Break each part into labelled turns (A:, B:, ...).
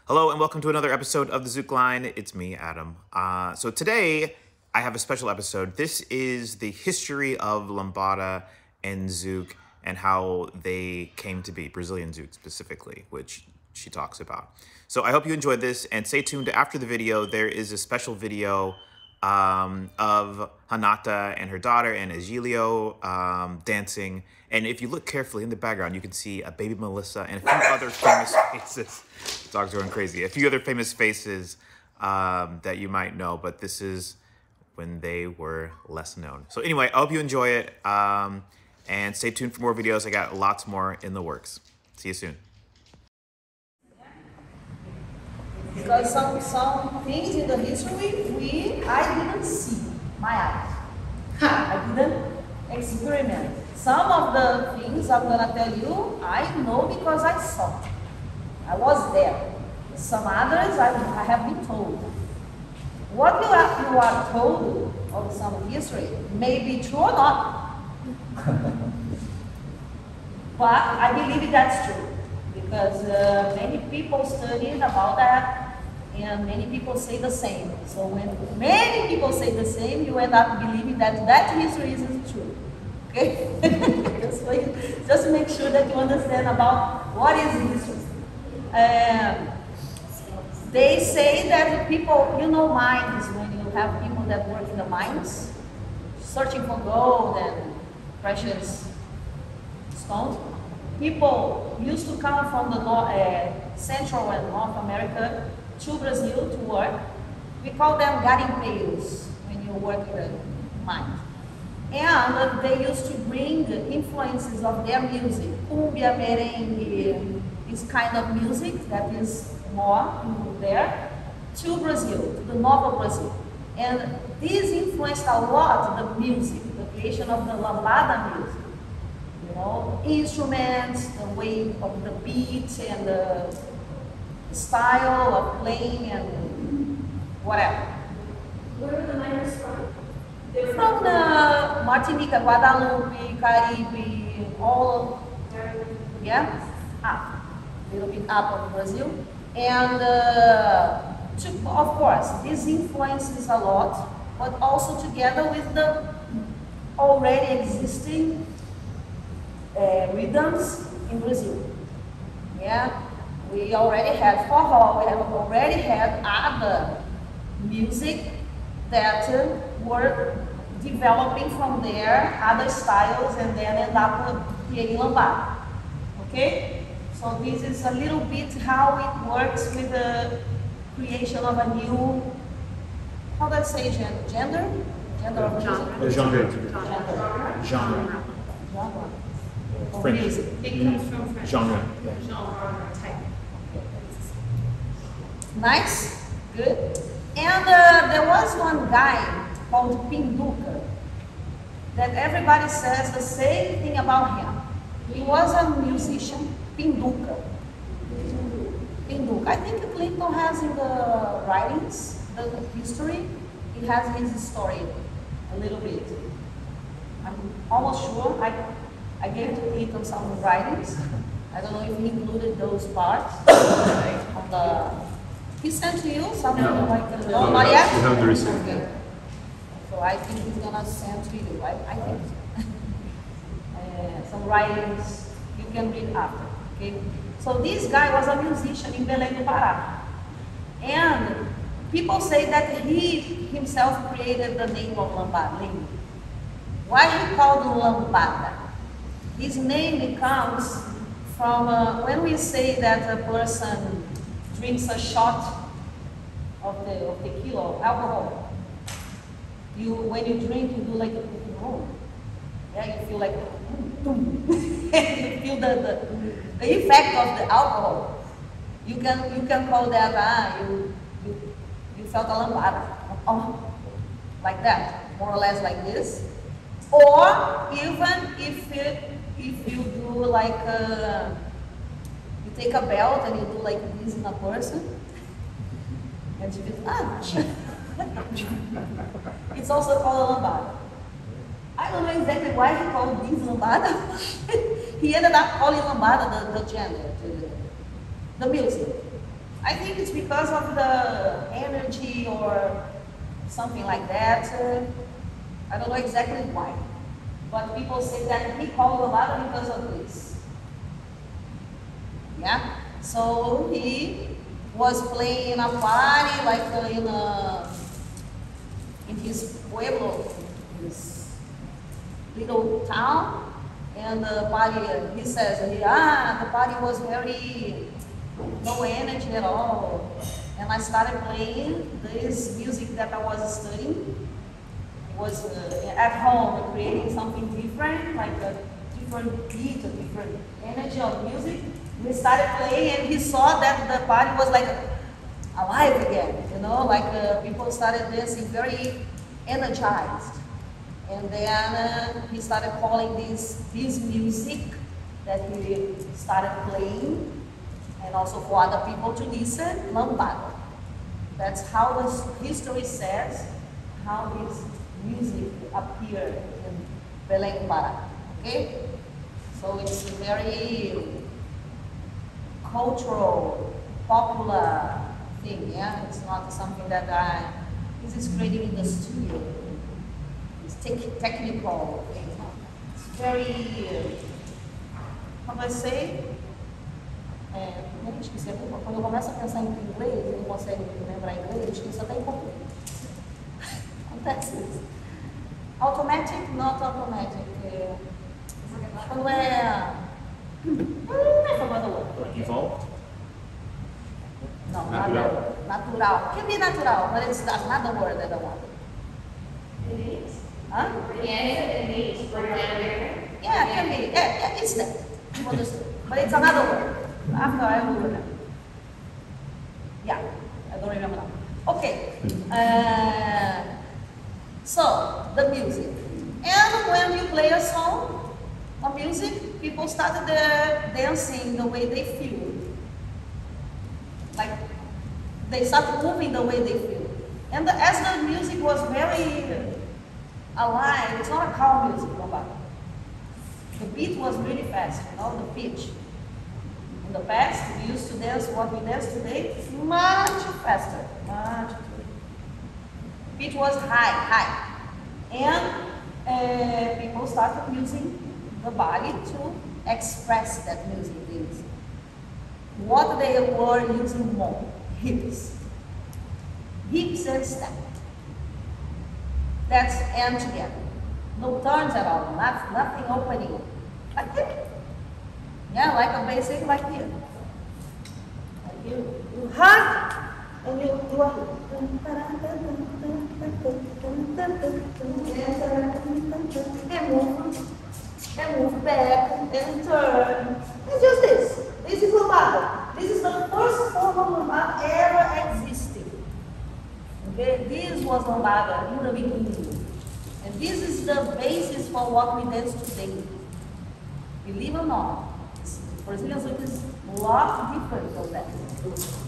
A: Hello and welcome to another episode of the Zouk Line. It's me, Adam. So today I have a special episode. This is the history of Lambada and Zouk and how they came to be, Brazilian Zouk specifically, which she talks about. So I hope you enjoyed this and stay tuned. After the video, there is a special video of Renata and her daughter and Egilio dancing. And if you look carefully in the background, you can see a baby Melissa and a few other famous faces. The dogs are going crazy. A few other famous faces that you might know, but this is when they were less known. So anyway, I hope you enjoy it and stay tuned for more videos. I got lots more in the works. See you soon.
B: Because some things in the history I didn't see my eyes. I didn't experiment. Some of the things I'm gonna tell you, I know because I saw. I was there. Some others I have been told. What you are told of some history may be true or not. But I believe that's true. Because many people studied about that and many people say the same. So when many people say the same, you end up believing that that history isn't true. Okay? just make sure that you understand about what is history. They say that people, you know, mines, when you have people that work in the mines, searching for gold and precious stones, people used to come from the Central and North America to Brazil to work. We call them garimpeiros when you work in the mine. And they used to bring the influences of their music, cumbia, merengue, this kind of music that is more there, to Brazil, to the Nova Brazil. And this influenced a lot the music, the creation of the Lambada music. You know, instruments, the way of the beat and the style of playing and whatever.
C: Where are the miners from?
B: They're from the Martinica, Guadalupe, Caribe, all, yeah, up, a little bit up of Brazil. And of course, this influences a lot, but also together with the already existing rhythms in Brazil. Yeah, we already had forró, we have already had other music that were developing from there, other styles, and then end up creating lambada. Okay? So this is a little bit how it works with the creation of a new, how do I say gender? Gender of music?
D: Genre.
B: French.
D: Music.
C: It comes from French.
D: Genre.
C: Genre type.
B: Nice, good. And there was one guy called Pinduca that everybody says the same thing about him. He was a musician, Pinduca. Pinduca. I think Clinton has in the writings, the history, he has his story a little bit. I'm almost sure. I gave to Clinton some writings. I don't know if he included those parts on the. He sent to you something like no, not yet?
D: We haven't received.
B: Okay. So I think he's gonna send to you, right? I think some writings you can read after. Okay. So this guy was a musician in Belém do Pará. And people say that he himself created the name of Lambada. Why he called Lambada? His name comes from when we say that a person drinks a shot of the tequila, alcohol. When you drink, you do like a yeah, you feel like you feel the effect of the alcohol. You can call that you felt a lambada, like that, more or less like this. Or even if you do like you take a belt and you do like this in a person, and you feel it's also called a lambada. I don't know exactly why he called this lambada. He ended up calling lambada the gender, the music. I think it's because of the energy or something like that. I don't know exactly why. But people say that he called Lambada because of this. Yeah? So he was playing in a party, like in his pueblo, his little town. And the party, he says, the party was very no energy at all. And I started playing this music that I was studying. It was at home, creating something different, like a different beat, a different energy of music. We started playing and he saw that the party was like alive again, you know, like people started dancing very energized. And then he started calling this music that he started playing, and also for other people to listen, Lambada. That's how the history says how this music appeared in Belém, Pará. Okay? So it's a very cultural, popular thing, yeah? It's not something that this is created in the studio. Technical thing. It's very, how do I say? Quando eu começo a pensar em inglês, eu não consigo lembrar inglês, eu esqueço até em português. Acontece isso. Automatic, not automatic. Quando é. I forgot the word.
A: Evolved?
B: No,
A: Natural.
B: Natural. Can be natural, but it's not the word that I want.
C: It is.
B: Huh?
C: It is.
B: Yeah, it can be. Yeah, it's that. You understood. But it's another word. After I will remember. Yeah, I don't remember now. Okay. So, the music. And when you play a song, a music, people started dancing the way they feel. Like, they start moving the way they feel. And as the music was very alive, it's not a calm music, Lambada. The beat was really fast, you know, the pitch. In the past, we used to dance what we dance today much faster, much. Pitch was high. And people started using the body to express that music. What they were using more? Hips. Hips and step. That's end together. No turns at all, nothing opening. Like that. Yeah, like a basic like here. Like you hug and you and move back and turn. It's just this. This is Lambada. This is the first form of Lambada ever existed. Okay, this was Lambada in the beginning. And this is the basis for what we dance today. Believe it or not, Brazilian Zouk is a lot different from that.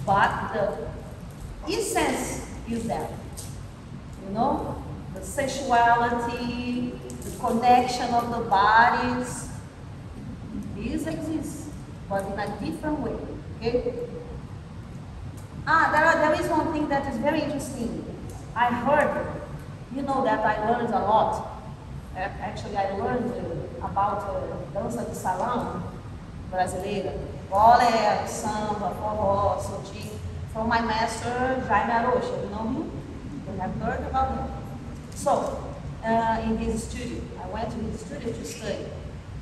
B: But the essence is that. You know, the sensuality, the connection of the bodies, this exists, but in a different way. Okay? There is one thing that is very interesting. I heard, you know that I learned a lot. Actually, I learned about dança de salão brasileira, ballet, samba, forró, soltinho, from my master, Jaime. You know him? You have heard about him? So, in his studio, I went to his studio to study.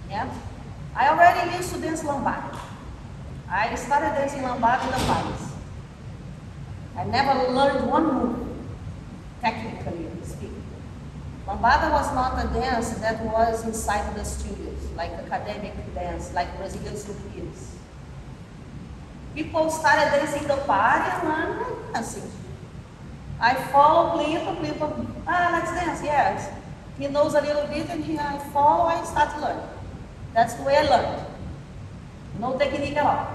B: Yeah? I already used to dance Lambada. I started dancing Lambada in the parties. I never learned one move, technically speaking. Lambada was not a dance that was inside the studios, like academic dance, like Brazilian Zouk is. People started dancing the party and learned dancing. I follow Plito, let's dance, yes. He knows a little bit and I follow, I start to learn. That's the way I learned. No technique at all.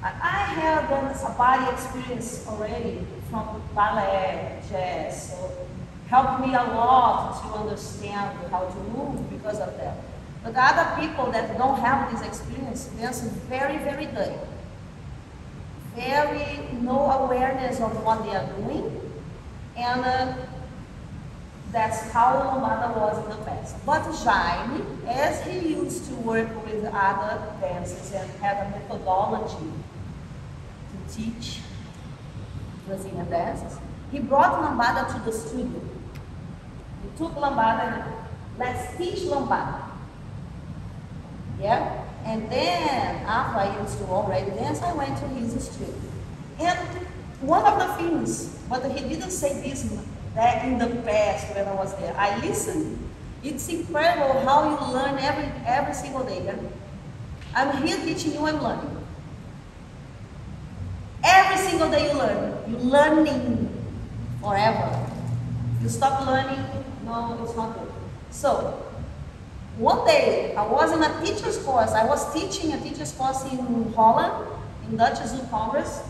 B: I have done a body experience already from ballet, jazz, so helped me a lot to understand how to move because of that. But the other people that don't have this experience dance very, very dirty. very no awareness of what they are doing, and that's how Lambada was in the past. But Jaime, as he used to work with other dances and had a methodology to teach Brazilian dances, he brought Lambada to the studio. He took Lambada and let's teach Lambada. Yeah? And then, after I used to already dance, I went to his studio. And one of the things, but he didn't say this that in the past when I was there, I listened. It's incredible how you learn every single day. Yeah? I'm here teaching you, I'm learning. Every single day you learn. You're learning forever. You stop learning, no, it's not good. So, one day, I was in a teacher's course. I was teaching a teacher's course in Holland, in Dutch Zouk Congress,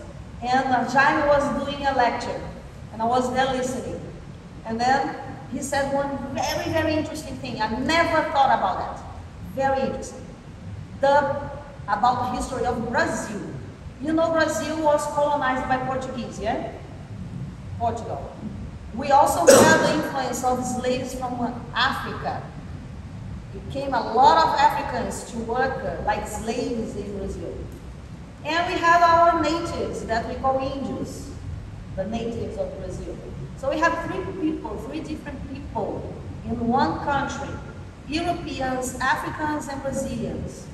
B: and Jaime was doing a lecture, and I was there listening. And then he said one very, very interesting thing. I never thought about that. Very interesting. About the history of Brazil. You know, Brazil was colonized by Portuguese, yeah? Portugal. We also have the influence of slaves from Africa. It came a lot of Africans to work like slaves in Brazil. And we have our natives that we call Indians, the natives of Brazil. So we have three different people in one country, Europeans, Africans, and Brazilians.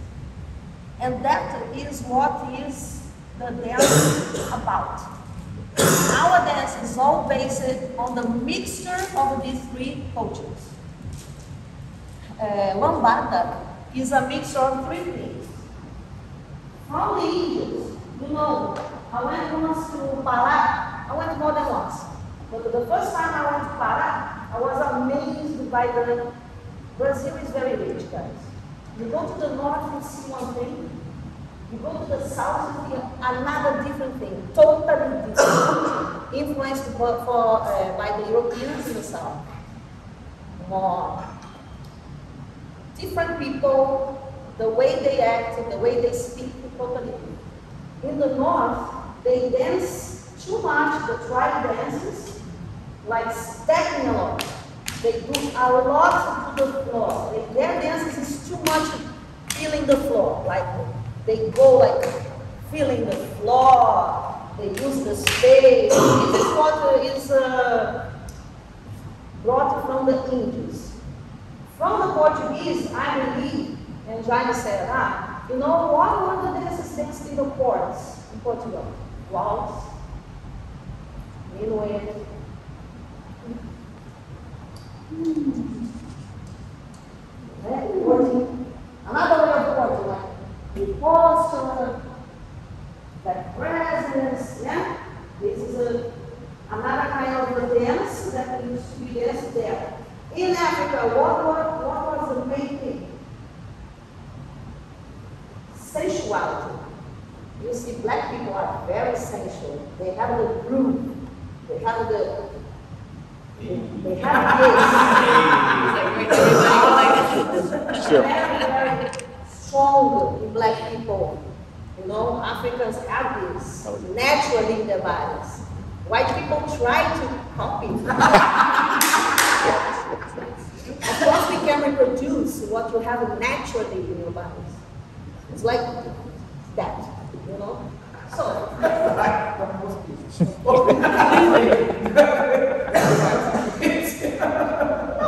B: And that is what is the dance about. Our dance is all based on the mixture of these three cultures. Lambada is a mixture of three things. From the Indians, you know, I went once to Pará. I went more than once. But the first time I went to Pará, I was amazed by the Brazil is very rich, guys. You go to the north, you see one thing. You go to the south, you see another different thing, totally different. Influenced by the Europeans in the south. More different people, the way they act, the way they speak, totally different. In the north, they dance too much, the tribe dances, like stepping a lot. They do a lot to the floor. Their dances is too much feeling the floor, like they go like feeling the floor, they use the space. This is what is brought from the Indians. From the Portuguese, I believe, and Jaime said, you know, what were the dances danced in the courts in Portugal? Waltz, minuet. Another way of courting, like the posture, that presence, yeah? This is another kind of dance that used to be danced there. In Africa, what was the main thing? Sensuality. You see, black people are very sensual. They have the groove. They have this. Sure. Very strong in black people. You know, Africans have this naturally in their bodies. White people try to copy. Of course, we can reproduce what you have naturally in your bodies. It's like that, you know? So. No,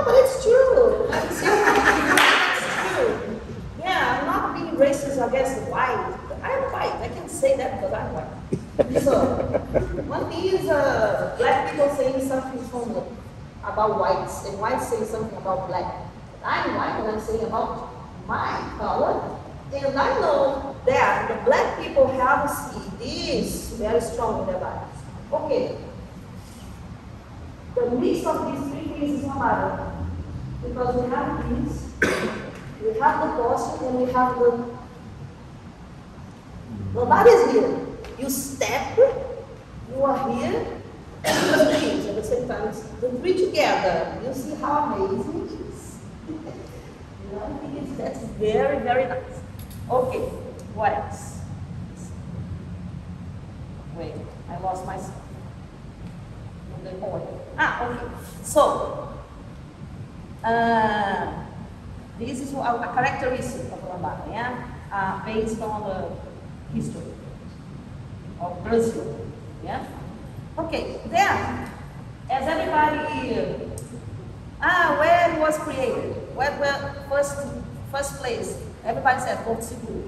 B: but it's true. It's true. Yeah, I'm not being racist against white. I'm white. I can say that because I'm white. So, one thing is black people saying something about whites, and whites saying something about black. I'm white and I'm saying about my color. And I know that the black people have this very strong in their bodies. Okay. The mix of these three things is Lambada. Because we have this, we have the posture, and we have the Lambada is here. You step, you are here, and you breathe at the same time. It's the three together. You see how amazing it is. You know, I think that's very, very nice. Okay, what else? Wait, I lost myself. The order. Okay. So, this is a characteristic of Lambada, yeah? Based on the history of Brazil, yeah? Okay, then, as everybody, where it was created? Where first place? Everybody said Porto Seguro.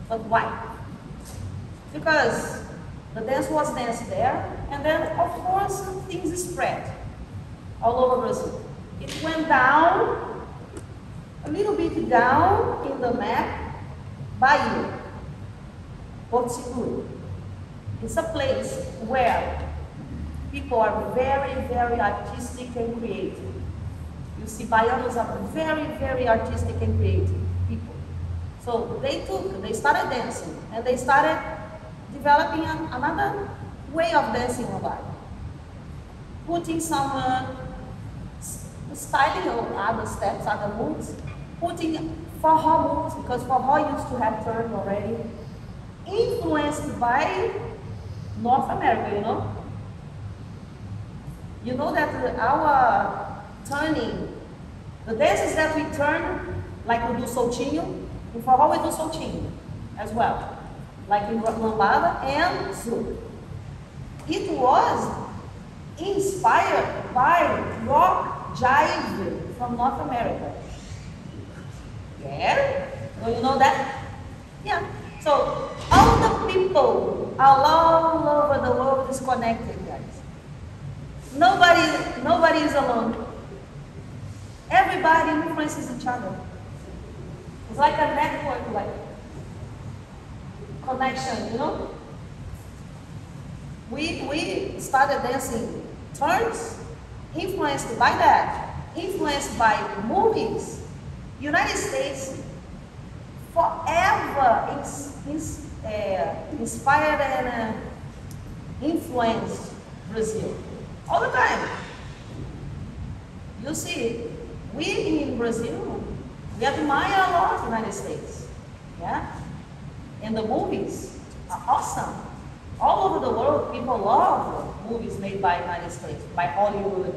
B: But why? Because the dance was danced there, and then, of course, things spread all over Brazil. It went down, a little bit down in the map, Bahia, Porto Seguro. It's a place where people are very, very artistic and creative. You see, Baianos are very, very artistic and creative people. So they started dancing, and they started developing another way of dancing Lambada. Putting some styling of other steps, other moves, putting forró moves, because forró used to have turn already, influenced by North America, you know? You know that our turning, the dances that we turn, like we do Soltinho, in forró we do Soltinho as well, like in Lambada and Zouk. It was inspired by rock jive from North America. Yeah? Do you know that? Yeah. So all the people all over the world is connected, guys. Nobody is alone. Everybody influences each other. It's like a network, like connection, you know? We started dancing turns, influenced by that, influenced by movies. United States forever inspired and influenced Brazil. All the time. You see, we in Brazil, we admire a lot the United States. Yeah? And the movies are awesome. All over the world, people love movies made by United States, by Hollywood,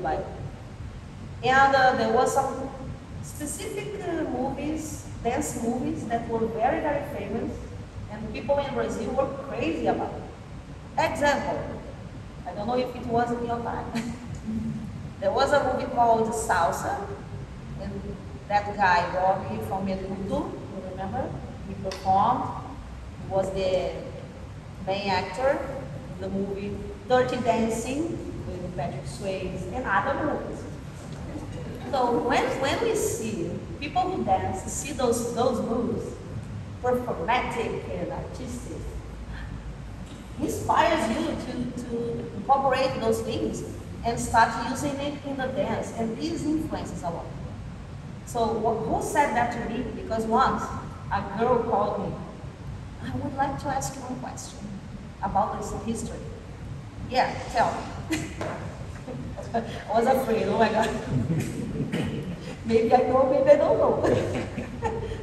B: and there was some specific movies, dance movies that were very, very famous, and people in Brazil were crazy about it. Example, I don't know if it was in your time. There was a movie called Salsa, and that guy, Robbie from Menudo, you remember? He performed, he was the main actor in the movie Dirty Dancing with Patrick Swayze and other movies. So when we see people who dance, see those moves, performatic and artistic, inspires you to incorporate those things and start using it in the dance, and these influences a lot. So who said that to me? Because once a girl called me, I would like to ask you one question about this history. Yeah, tell me. I was afraid, oh my God. Maybe I know, maybe I don't know.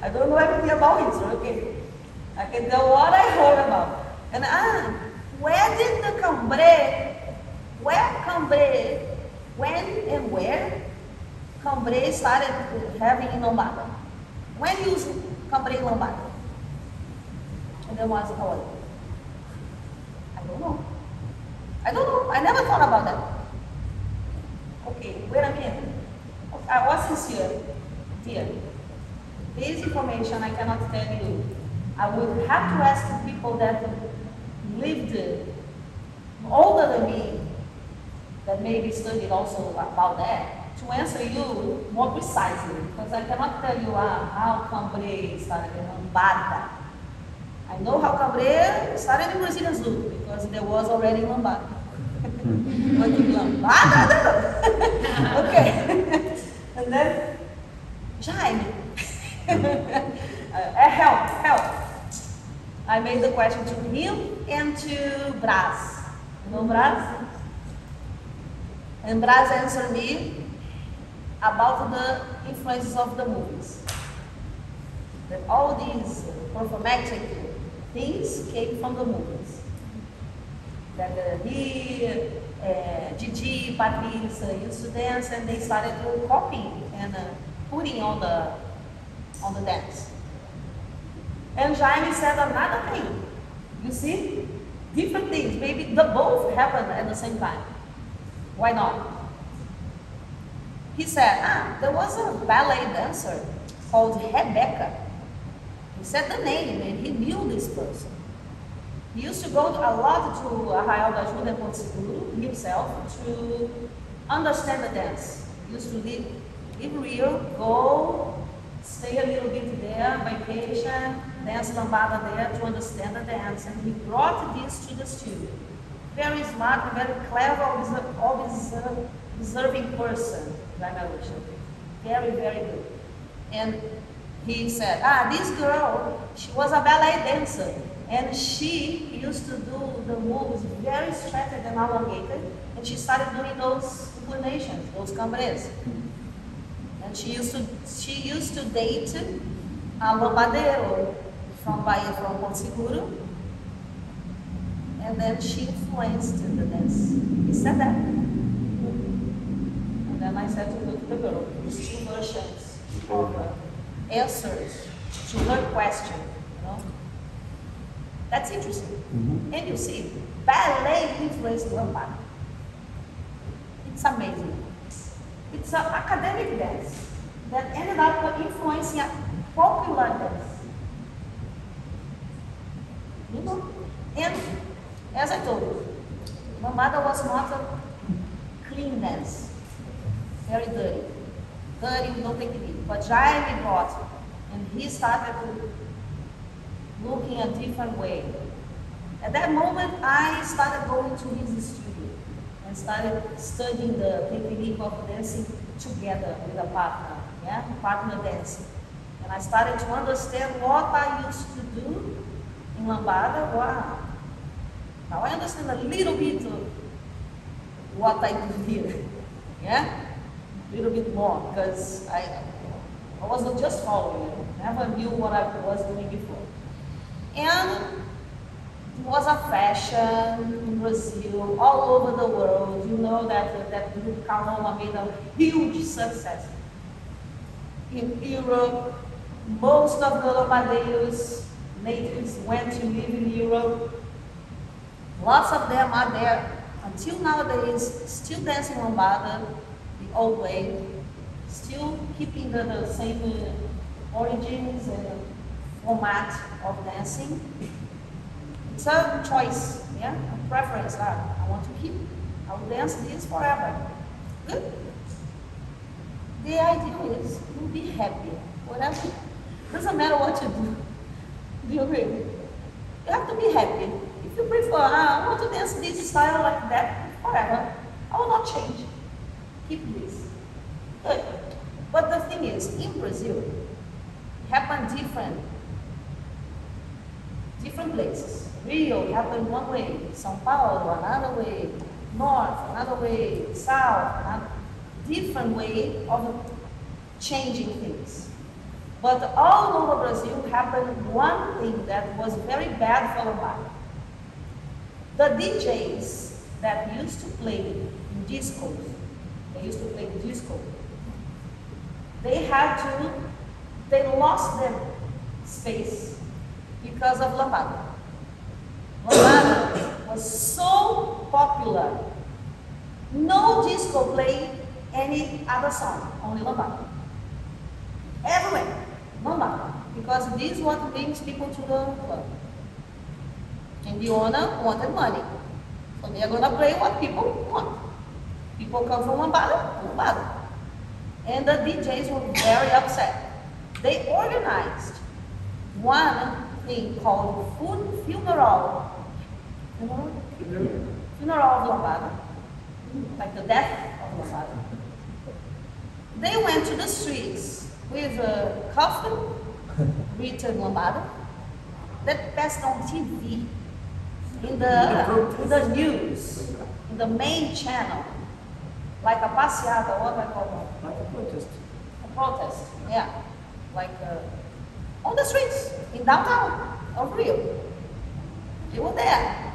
B: I don't know everything about history, okay. I can tell what I heard about. And where did the cambre, when and where cambre started having in Lambada? When used cambre in Lambada? And there was, I don't know. I never thought about that. Okay, wait a minute. I was sincere, dear. This information I cannot tell you. I would have to ask the people that lived older than me, that maybe studied also about that, to answer you more precisely, because I cannot tell you how cambre started in Lambada. I know how cambre started in Brazilian Zouk, because there was already Lambada. But in Lambada, I don't know. Okay. And then, Jaime. Help. I made the question to him and to Brás. You know Brás? And Brás answered me about the influences of the movies. That all these performatic things came from the movies. that Gigi, Patrice used to dance, and they started to copy and putting on the dance. And Jaime said another thing. You see, different things. Maybe the both happened at the same time. Why not? He said, there was a ballet dancer called Rebecca. He said the name, and he knew this person. He used to go a lot to Arraial da Ajuda and Porto Seguro himself to understand the dance. He used to live Rio, go, stay a little bit there, vacation, dance lambada there to understand the dance. And he brought this to the studio. Very smart, very clever, observing person, very, very good. And he said, this girl, she was a ballet dancer. And she used to do the moves very stretched and elongated. And she started doing those inclinations, those cambres. And she used to date a lambadero from Porto Seguro. And then she influenced the dance. He said that. And then I said to the girl, these two versions of answers to her question, you know. That's interesting. And you see, ballet influenced Lambada. It's amazing. It's an academic dance that ended up influencing a popular dance. You know? And as I told you, Lambada was not a clean dance. Very dirty. Dirty, don't take it in. But Jaime brought, and he started to looking a different way. At that moment, I started going to his studio and started studying the technique of dancing together with a partner, partner dancing. And I started to understand what I used to do in Lambada. Wow. Now I understand a little bit of what I do here, a little bit more, because I wasn't just following it. Never knew what I was doing before. And it was a fashion in Brazil, all over the world. You know that group Caroma made a huge success. In Europe, most of the Lambadeiros, natives went to live in Europe. Lots of them are there until nowadays, still dancing Lambada the old way, still keeping the same origins and format of dancing. It's a choice, a preference. I want to keep, I will dance this forever. Good. The idea is you'll be happy, whatever. Doesn't matter what you do. Do you agree? You have to be happy. If you prefer, I want to dance this style like that forever, I will not change. Keep this. Good. But the thing is, in Brazil, it happened different places. Rio happened one way, São Paulo another way, North another way, South another different way of changing things. But all over Brazil happened one thing that was very bad for Lambada. The DJs that used to play in discos, they lost their space because of Lambada. Lambada was so popular, no disco played any other song, only Lambada. Everywhere, Lambada, because this is what brings people to the club. And the owner wanted money, so they are going to play what people want. People come from Lambada. And the DJs were very upset. They organized one thing called funeral. Funeral of Lambada, like the death of Lambada. They went to the streets with a coffin written Lambada that passed on TV, in the news, in the main channel, like a passeata, what I call it?
D: Like a protest.
B: A protest, yeah. Like on the streets, in downtown of Rio. They were there.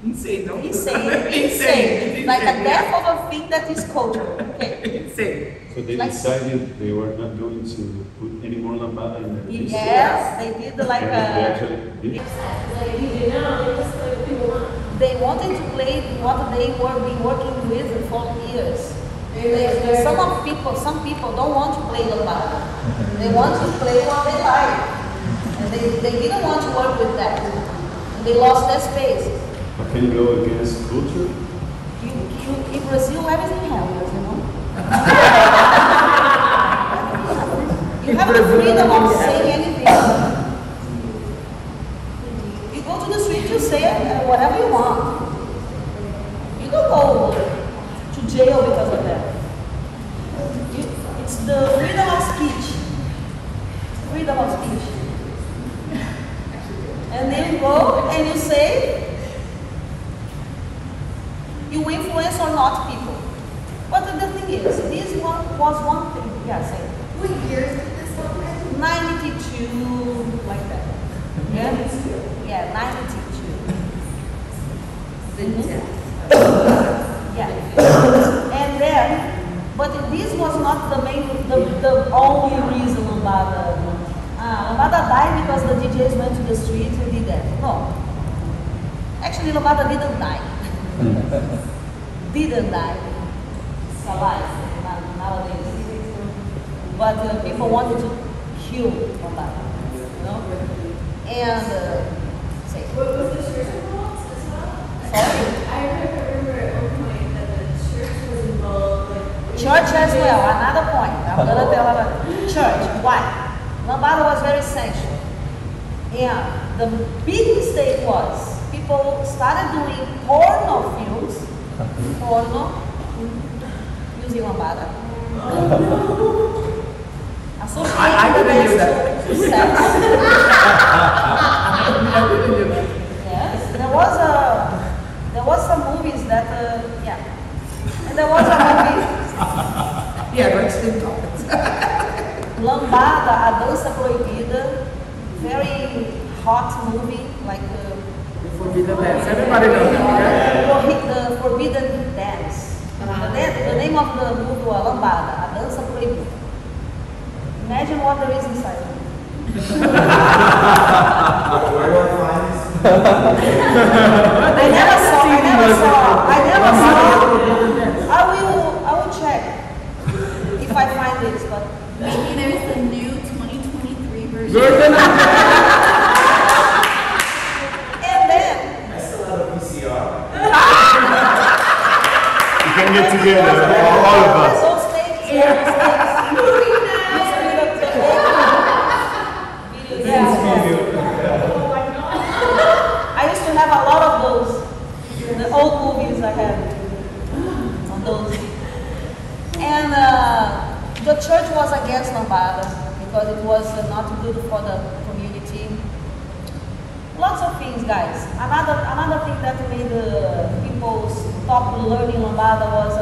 D: Insane, no?
B: Insane. Like a death of a thing that is cultural. Okay.
D: Insane.
E: So they decided they were not going to put any more lambada in their list?
B: Yes, they did like
E: And they actually did?
C: Like you did now, they just like people want.
B: they wanted to play what they were been working with for years. Some people don't want to play lambada. They want to play what they like. And they didn't want to work with that. And they lost their space.
E: But can you go against culture?
B: In Brazil, everything happens, you know? You have the freedom of saying anything. You go to the street, you say whatever you want. You don't go to jail because of that. It's the freedom of speech. Freedom of speech. And then you go and you say, you influence or not people. But the thing is, this one was one thing. Yeah, say.
C: What years did this happen?
B: 92, like that. Yeah? Yeah, 92. Yeah. And then, but this was not the main, the only reason Lambada. Lambada died because the DJs went to the streets and did that. No. Actually, Lambada didn't die. Didn't die. It's alive nowadays. But people wanted to kill Lambada. You know? And say.
C: What was the church involved as well?
B: Sorry?
C: I remember at one point that the church was involved. Like,
B: Church as well, another point. I'm gonna tell about church. Why? Lambada was very sensual. And the big mistake was people started doing porno films, porno, using Lambada.
D: I didn't knew that.
B: To sex. Yes, there was some movies that, yeah. And there was a movie.
D: Yeah, but extreme topics.
B: Lambada, A Dança Proibida, very hot movie, like
D: Forbidden dance. Everybody knows that, right?
B: the Forbidden Dance. The name of the movie was Lambada, A Dança Proibida. Imagine what there is inside of it. I never saw. I will check if I find this, but
C: maybe there's a new 2023 version.
B: and then
F: I still have a VCR.
E: You can get together, all of us.
B: those stages, I used to have a lot of those. The old movies I had on those. And the church was against Lambada because it was not good for the community. Lots of things, guys. Another thing that made people stop learning Lambada was,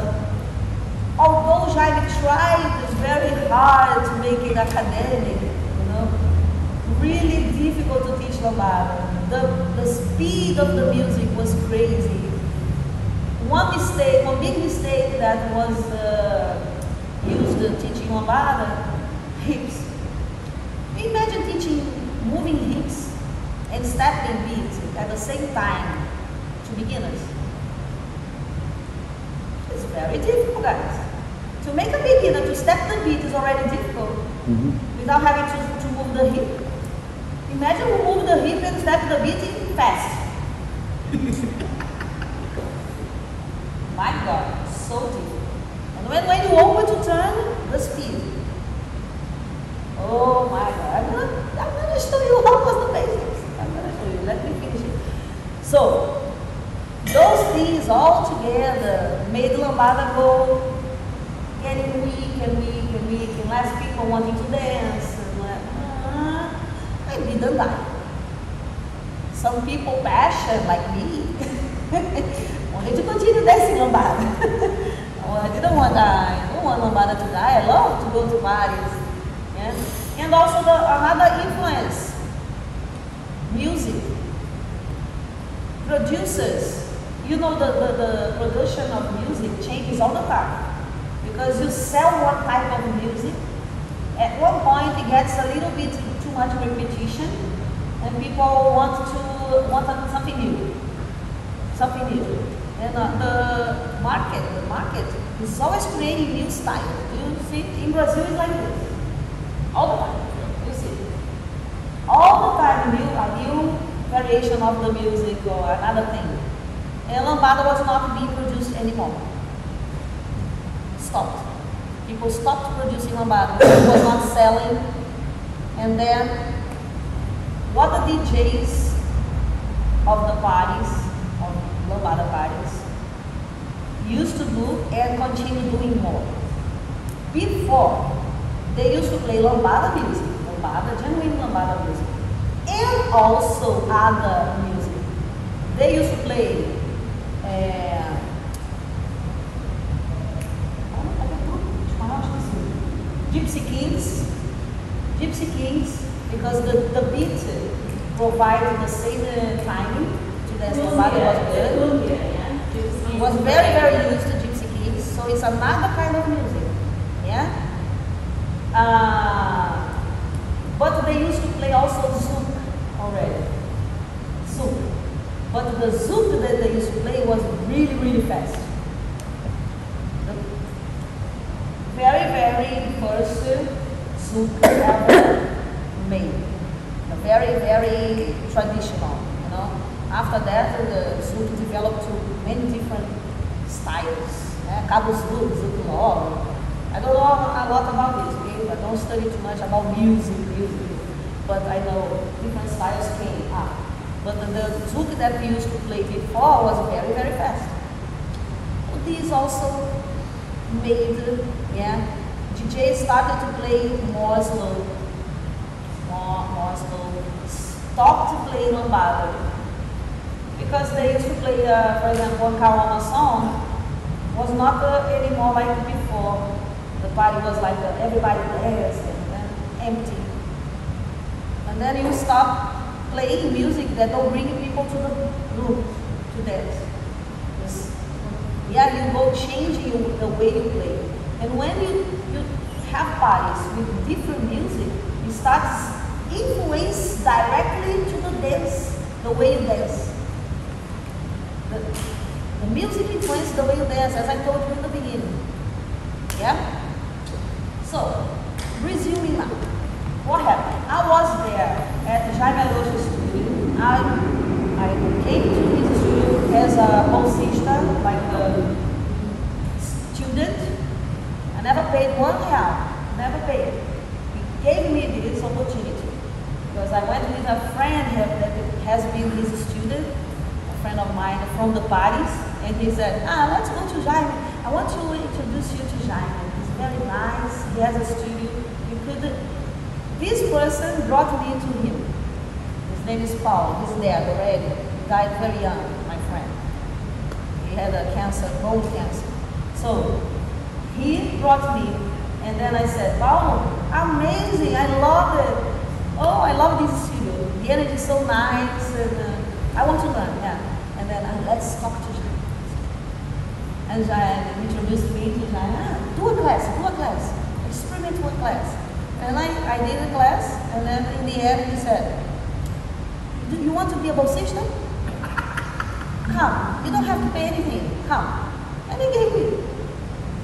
B: although Jaime tried very hard to make it academic, you know, really difficult to teach Lambada. The speed of the music was crazy. One big mistake that was used teaching Lambada, hips. Imagine teaching moving hips and stepping beats at the same time to beginners. It's very difficult, guys. To make a beginner to step the beat is already difficult without having to move the hip. Imagine we move the hip and step the beat fast. My God, so difficult. And when you open to turn, the speed. Oh my God, I'm gonna show you how was the basics. I'm gonna show you, let me finish it. So, those things all together made Lambada go getting weak and less people wanting to dance. I didn't die. Some people passionate like me wanted to continue dancing Lambada. I didn't want Lambada to die. I love to go to parties. Yeah? And also another influence, music. Producers you know, the production of music changes all the time. Because you sell one type of music, at one point it gets a little bit too much repetition, and people want something new, And the market is always creating new style. You see, in Brazil it's like this, all the time. You see, all the time a new variation of the music or another thing. And Lambada was not being produced anymore. Stopped. People stopped producing Lambada. It was not selling. And then what the DJs of the parties, of Lambada parties, used to do and continue doing more. Before, they used to play Lambada music, genuine Lambada music, and also other music. They used to play Gypsy Kings, because the beat provided the same timing to dance Lambada was good. It was very, very used to Gypsy Kings, so it's another kind of music. Yeah? But they used to play also Zouk already. Zouk. But the Zouk that they used to play was really, really fast. The very, very first Zouk ever made. The very, very traditional, you know. After that, the Zouk developed to many different styles. Cabo Zouk, Zouk Log. I don't know a lot about this, okay? I don't study too much about music, but I know different styles came up. But the Zouk that we used to play before was very, very fast. But these also made, DJs started to play more slow, more slow. Stopped playing Lambada because they used to play, for example, a Kawana song was not anymore like before. The party was like everybody danced and empty. And then you stop playing music that don't bring people to the room to dance. You go changing the way you play. And when you have parties with different music, you start influence directly to the dance, the way you dance. The music influences the way you dance, as I told you in the beginning. Yeah? So, resuming now. What happened? I was there at Jaime studio. I came to his studio as a bolsista, like a student. I never paid £1, never paid. He gave me this opportunity because I went with a friend that has been his student, a friend of mine from the parties, and he said, let's go to Jaime. I want to introduce you to Jaime. He's very nice, he has a studio. This person brought me to him. His name is Paul, he's dead already. He died very young, my friend. He had a cancer, bone cancer. So, he brought me, and then I said, Paul, amazing, I love it. Oh, I love this studio. The energy is so nice, and I want to learn, And then let's talk to Jaime. And Jaime introduced me to Jaime. Do a class, experiment one class. And I did a class, and then in the end he said, do you want to be a bolsista? Come, you don't have to pay anything, come. And he gave me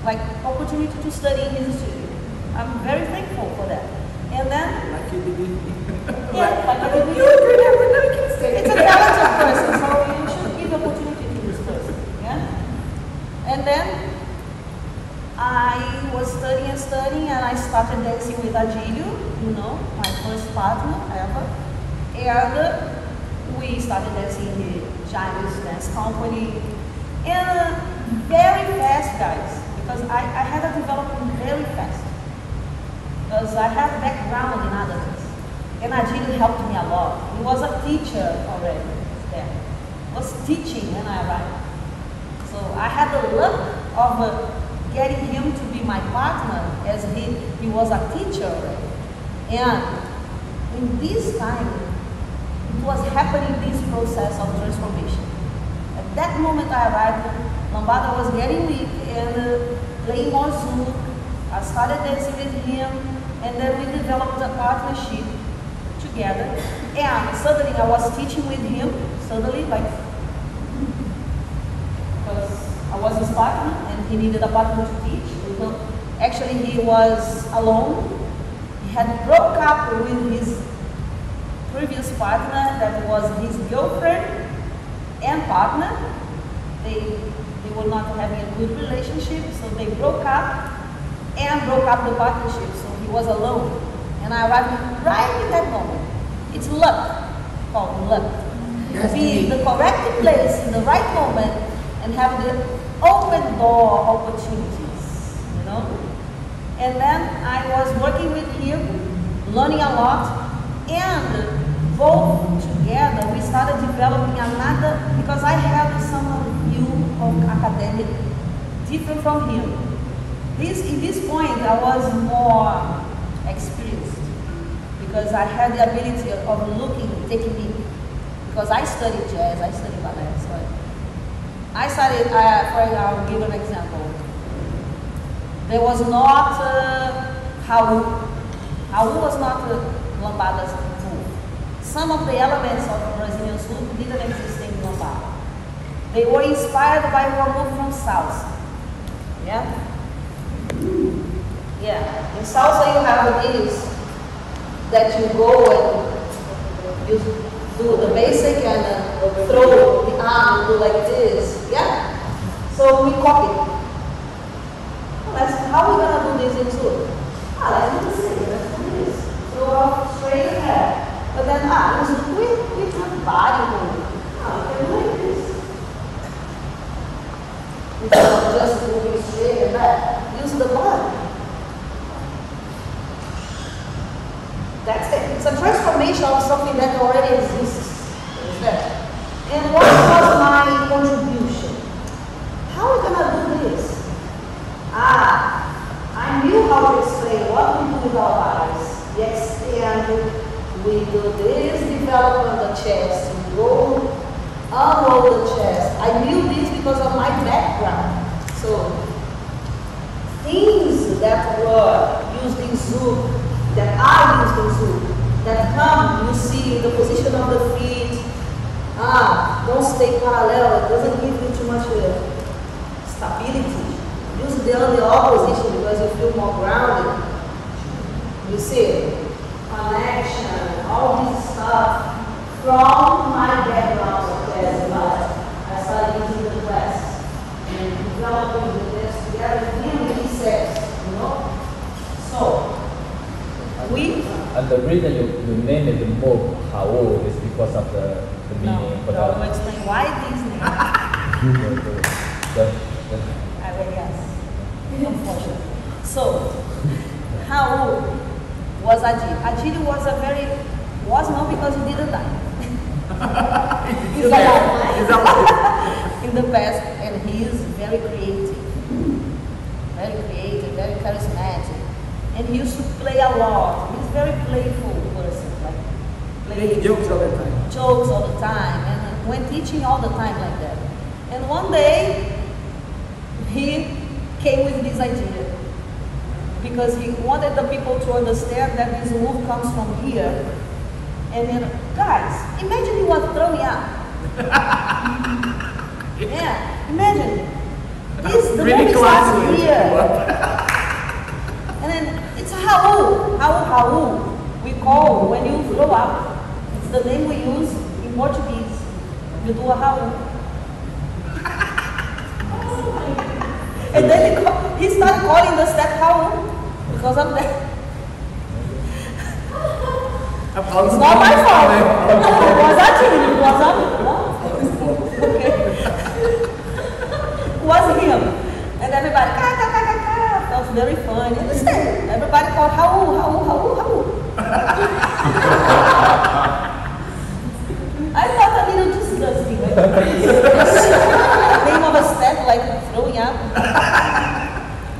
B: like opportunity to study in his studio. I'm very thankful for that. And then,
D: Like you did.
B: like I did. It's a talented person, so you should give opportunity to this person. And then I was studying, and I started dancing with Adilio, my first partner ever. And we started dancing in the Jaime's dance company. And very fast, guys, because I had to develop very fast. Because I have background in other things. And Adilio helped me a lot. He was a teacher already there. He was teaching when I arrived. So I had the luck of getting him to be my partner, as he was a teacher already. And in this time, it was happening this process of transformation. that moment I arrived, Lambada was getting weak and playing more Zouk. I started dancing with him, and then we developed a partnership together. And suddenly I was teaching with him, suddenly, like, because I was his partner and he needed a partner to teach. Actually, he was alone. He had broke up with his previous partner that was his girlfriend and partner. They were not having a good relationship, so they broke up and broke up the partnership, so he was alone. And I arrived right in that moment. It's luck, called luck.
D: Yes,
B: Be in the correct place in the right moment and have the open door opportunities, you know? And then I was working with him, learning a lot, and both together we started developing another, because I had some view of academic different from him. In this point I was more experienced because I had the ability of looking technique, because I studied jazz, I studied ballet, so I studied, I'll give an example. There was not Raul. Raul was not Lambada's move. Some of the elements of Brazilian Zouk didn't exist in Lambada. They were inspired by one move from salsa. Yeah? Yeah. In salsa you have these that you go and you do the basic and throw the arm and do like this. Yeah? So we copied. How are we going to do this in Zouk? Let's do the same. Let's do this. Throw off straight ahead. But then, in Zouk we have body movement. We can do like this. Instead of just moving straight and back, use the body. That's it. It's a transformation of something that already exists. And what was my contribution? How are we going to do this? I knew how to explain what we do with our bodies. We extend, we do this, develop on the chest, we roll, unroll the chest. I knew this because of my background. So, things that were used in Zouk, that I used in Zouk, that come, you see, the position of the feet, don't stay parallel, it doesn't give you too much stability. Use the opposition because you feel more grounded. You see, connection, all this stuff from my background of jazz, but I started using the class and developing the dance together in these sets, you know. So,
G: and the reason you named it the move Raul is because of the meaning.
B: No, I will explain why these names. Yes. Unfortunately. So, Raul was Agile. Agile was not because he didn't die. He's alive. In the past, and he is very creative, very charismatic. And he used to play a lot. He's a very playful person, like
D: jokes all the time.
B: Jokes all the time, and when teaching all the time like that. And one day, he came with this idea because he wanted the people to understand that this move comes from here. And then, guys, imagine you were throwing up. Yeah, imagine. The
D: Really
B: move
D: classy.
B: starts here. And then it's Raul. We call when you throw up. It's the name we use in Portuguese. You do a Raul. And then he started calling the step Raul because of that. It's not my fault. It was actually, it was not. Okay. It was him. And everybody, that was very funny. Understand? Everybody called Raul. I felt a little disgusting. Like, name of a step, like throwing up.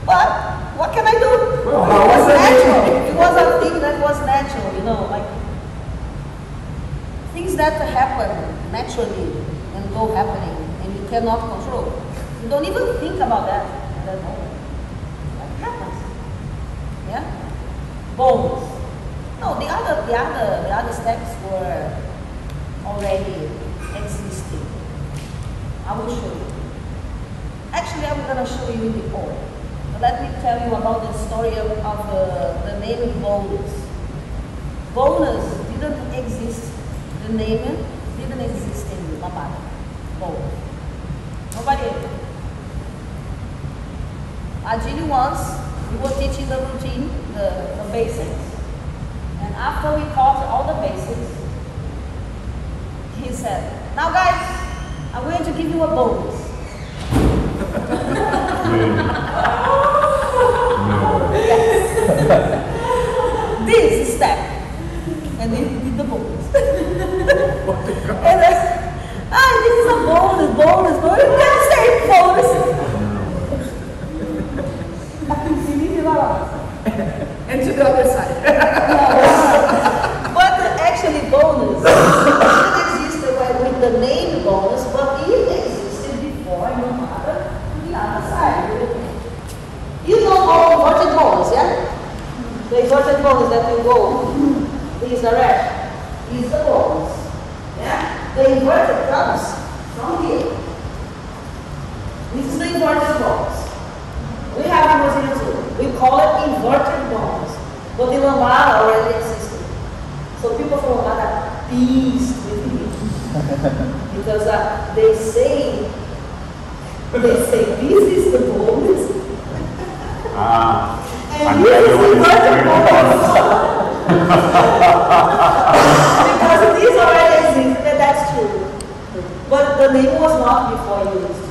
B: But what can I do? It was natural. It was a thing that was natural, you know, like things that happen naturally and go happening, and you not control. You don't even think about that at that moment. That happens. Yeah? Bones. No, the other steps were already existing. I will show you. Actually, I'm going to show you in the order. But let me tell you about the story of the name bonus. Bonus didn't exist. The name didn't exist in Lambada. Bonus. Nobody. Agili once, we were teaching the routine, the basics. And after we taught all the basics, he said, now guys, I'm going to give you a bonus. Yes. This step. And then he did the bonus. And then, this is a bonus. You can't say bonus.
D: And to the other side.
B: But actually bonus didn't exist with the name bonus, but it existed before in Lambada to the other side. You know all inverted bonus, yeah? The inverted bonus that will go this direction is the bonus. Yeah? The inverted comes from here. This is the inverted bonus. We have in Brazil too. We call it inverted bonus. But in Lambada already existed. So people from Lambada teased with me. Because they say this is the bonus. And this is the inverted bonus. Because these already existed, that's true. But the name was not before used.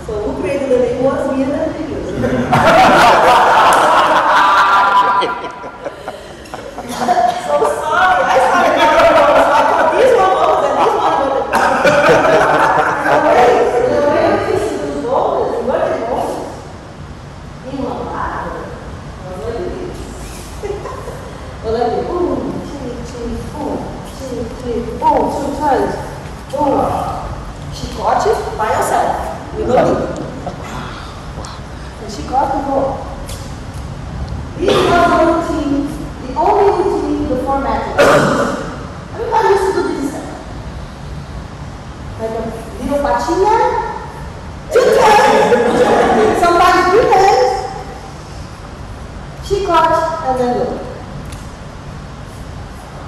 B: So who created the name was me and the used. So sorry, I started talking about this. I thought these one bonus and this one bonus. The way this is the bonus, inverted bonus. In Lambada. Well, let me boom, boom, 2 times, boom. Chicote by yourself. You know it. And chicote and go. This was the routine, the only routine the format. Everybody used to do this step. Like a little patinha, 2 times, sometimes 3 times, chicote, and then go.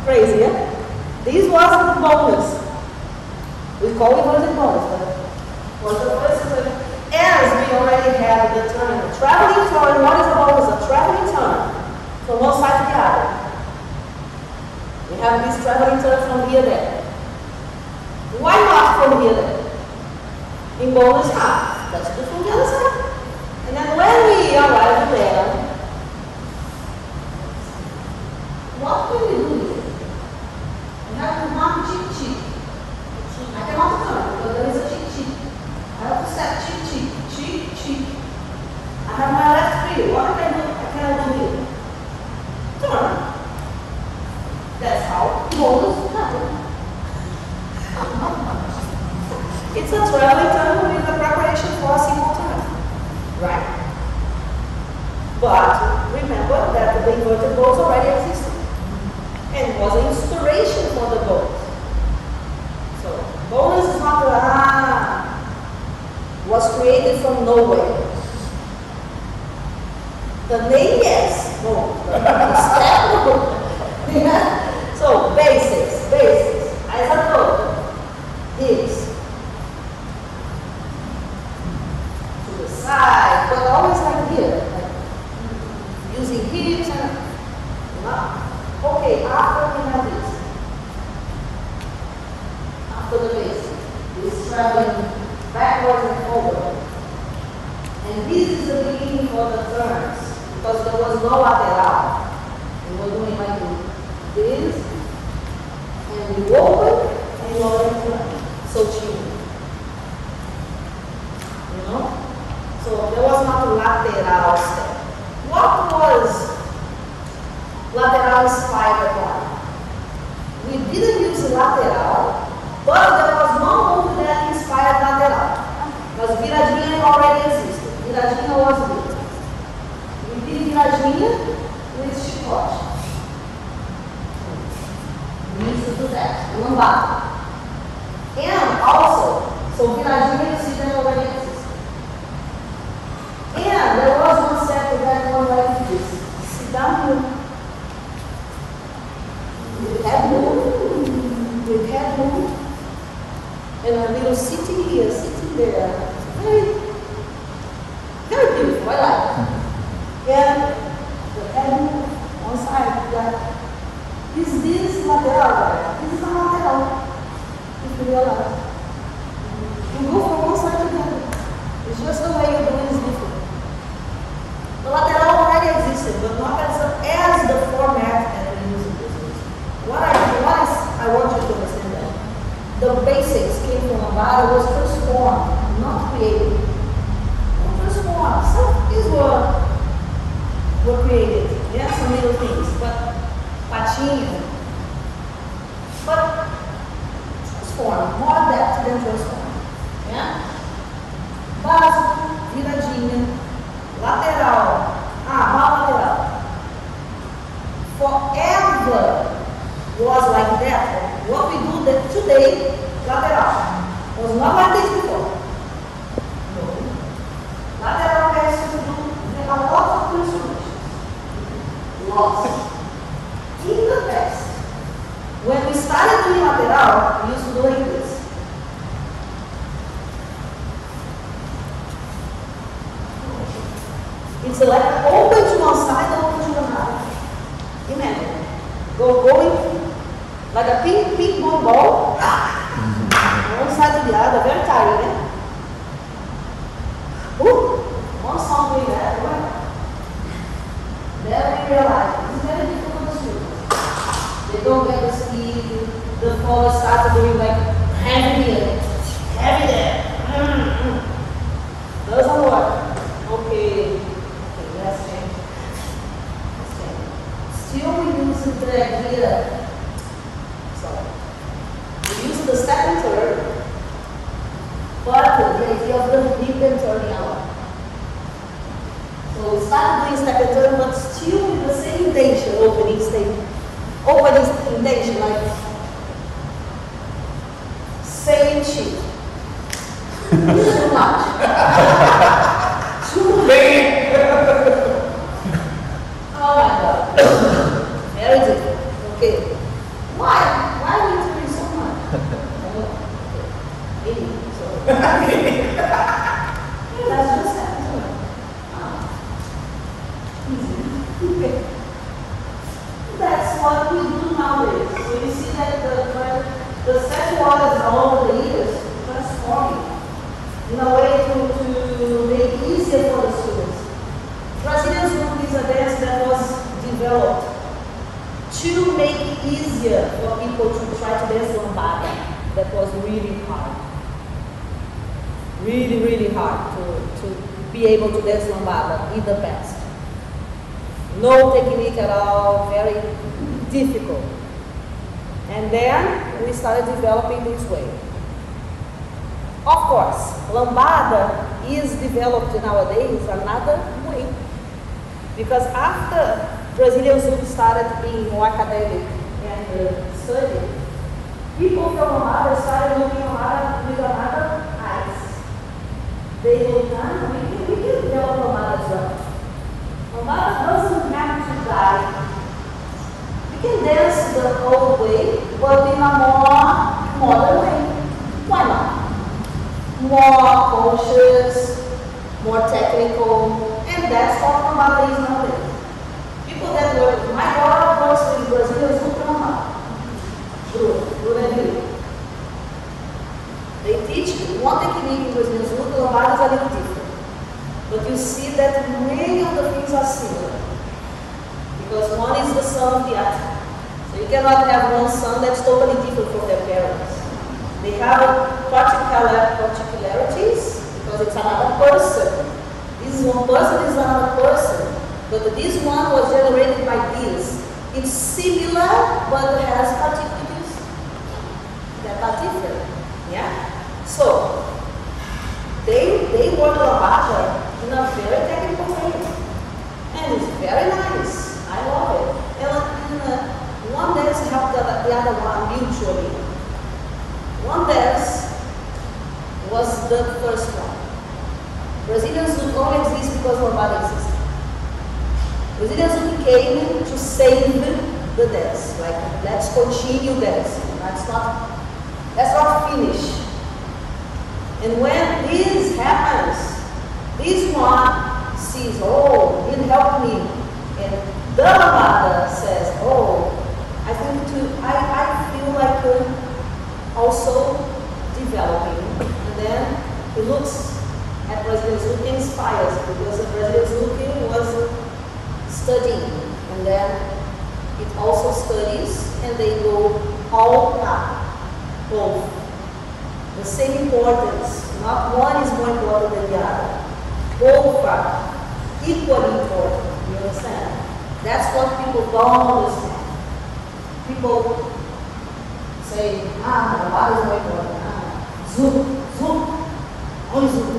B: Crazy, yeah? This was the bonus. We call it was a bonus, but was the first one. As we already had the turn, a traveling turn. What is a bonus? A traveling turn from one side to the other. We have this traveling turn from here there. Why not from here there? In bonus half. Let's do from the other side. And then when we arrive there, what can we do here? We have to mark cheek cheek. I cannot turn because there is a cheek cheek. I have to step cheek cheek, cheek cheek. I have my left free. What can I do? I cannot do here. Turn. That's how bonus happens. It's a traveling turn with a preparation for a single turn. Right? But remember that the inverted bonus already existed. And was an inspiration for the bonus. So, bonus is not was created from nowhere. The name, yes, no. So, basics. As I told hips to the side, but always like here, like using hips and okay, after we have this, after the base, this traveling backwards and forward. And this is the beginning for the turns, because there was no lateral. We were doing like this, and we open, and we already turn. Soltinho. You know? So there was not a lateral step. What was lateral spider one? We didn't use lateral, but there was one move that inspired lateral. viradinha with chicote. We used to do that, lambada. And also, so viradinha you see that already exists. And there was one set that was like this. Sit down here. With head move, and a little sitting here, sitting there. Very, very beautiful, I like it. And the head move one side, like, is this lateral? This is a lateral. If you realize. You go from one side to the other. It's just the way you do it is different. The lateral already existed, but not as the format that we use in business. What I want you to understand that the basics came from Lambada was first formed, not created. First formed. Some things were created. Yeah, some little things, but patinho. But transform, more depth than transform. Yeah? Básico, viradinha, lateral. Mal lateral. Forever was like that. What we do that today, lateral, was not like this before. No. Lateral has to do with a lot of transformations. Lots. In the past, when we started doing lateral, we used to do like this. It's like open to one side, open to another. Imagine. Going like a ping pong ball. One side to the other, very tiring, eh? One song doing that, right? Then we realize it's very difficult to do. They don't get the speed, the fall starts doing like heavy here, heavy there. Doesn't work. Okay, let's change. Still we use the drag here. We use the step and turn, but the idea of the dip and turning out. So we start doing step and turn, but still with the same intention, opening intention, like same shit. Too much. Too much. Oh my God. Very difficult. Okay. Why? Why are we doing so much? That's just happened. Easy. That's what we do nowadays. So you see that the set was over the years transforming in a way to make it easier for the students. Brazilian Zouk is a dance that was developed to make it easier for people to try to dance lambada. That was really hard. Really, really hard to be able to dance lambada in the past. No technique at all, very difficult. And then we started developing this way. Of course, lambada is developed nowadays another way. Because after Brazilian Zouk started being more academic and studied, people from Lambada started looking at with another eyes. They looked at, we can develop Lambada as well. Lambada doesn't have to die. We can dance the old way, but in a more modern way. Why not? More conscious, more technical, and that's what Lambada is nowadays. People that work, my daughter works with Brazilian Zouk Lambada. They teach one technique in Brazilian Zouk, Lambada is a little different. But you see that many of the things are similar. Because one is the son of the other. So you cannot have one son that's totally different from their parents. They have particularities because it's another person. This one person is another person. But this one was generated by this. It's similar, but has particularities that are different. Yeah? So, they work Lambada in a very technical way. And it's very nice. I love it. And one dance helped the other one mutually. One dance was the first one. Brazilian Zouk only exists because Lambada exists. Brazilian Zouk came to save the dance. Like, let's continue dancing. Let's not finish. And when this happens, this one sees, oh, it helped me. And the Lambada says, oh, I feel like also developing. And then he looks at Brazilian Zouk and inspires, because Brazilian Zouk was studying. And then it also studies, and they go all up, both. The same importance. Not one is more important than the other. Both are equally important. You understand? That's what people don't understand. People say, what is more important? Zouk, only Zouk.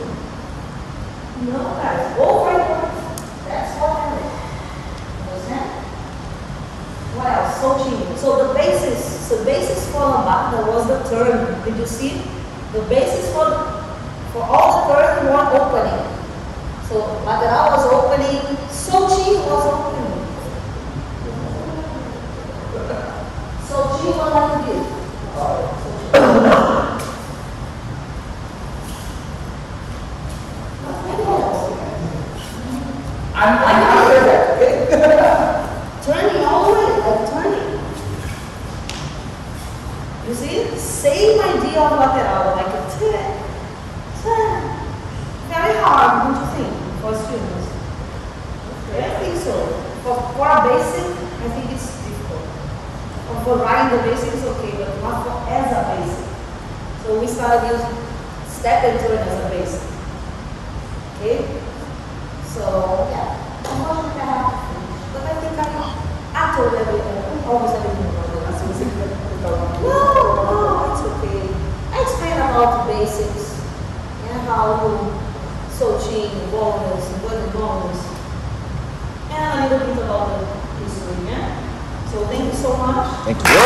B: No, guys, both are important. That's what I mean. You understand? What else? Soltinho. So the basis for Lambada was the turn. Did you see? The basis for all the turn was opening. So lateral was opening, Soltinho was opening. Soltinho was like this.
D: I'm after that, okay?
B: Turning all the way, like turning. You see? Same idea of lateral, like a turn. Very hard, don't you think, for students? I think so. For a basic, I think it's difficult. For writing the basic is okay, but not for as a basic. So we started using step and turn as a basic. Okay? So, yeah. Unfortunately, I have to finish. But I think I told everything, almost everything about it. No, it's okay. I explained about the basics and how Soltinho, bonus, and bonus, and a little bit about the history, yeah? So thank you so much.
A: Thank you.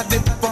H: before